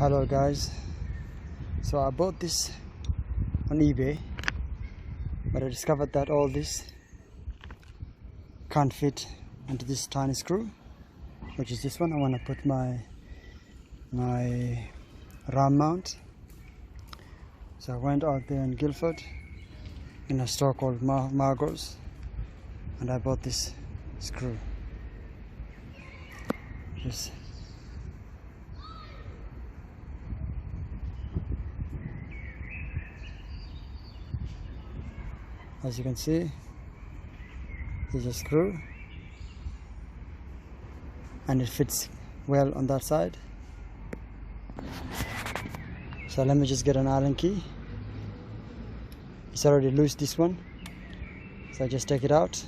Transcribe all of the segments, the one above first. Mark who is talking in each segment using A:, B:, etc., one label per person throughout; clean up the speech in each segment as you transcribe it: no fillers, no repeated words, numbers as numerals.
A: Hello guys, so I bought this on eBay, but I discovered that all this can't fit into this tiny screw, which is this one. I want to put my ram mount. So I went out there in Guildford in a store called Margnor, and I bought this screw. As you can see, there's a screw and it fits well on that side. So let me just get an Allen key. It's already loose, this one, so I just take it out.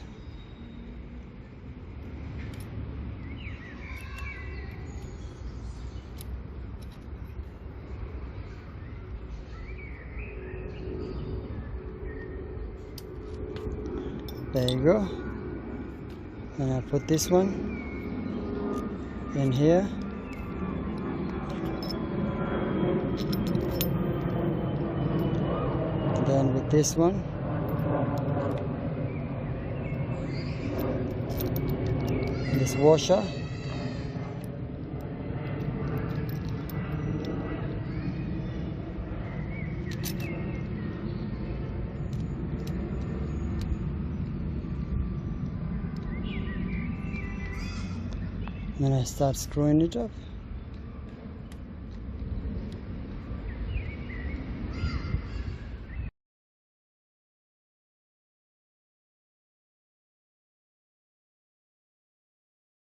A: There you go. And I put this one in here. And then with this one, this washer. Then I start screwing it up.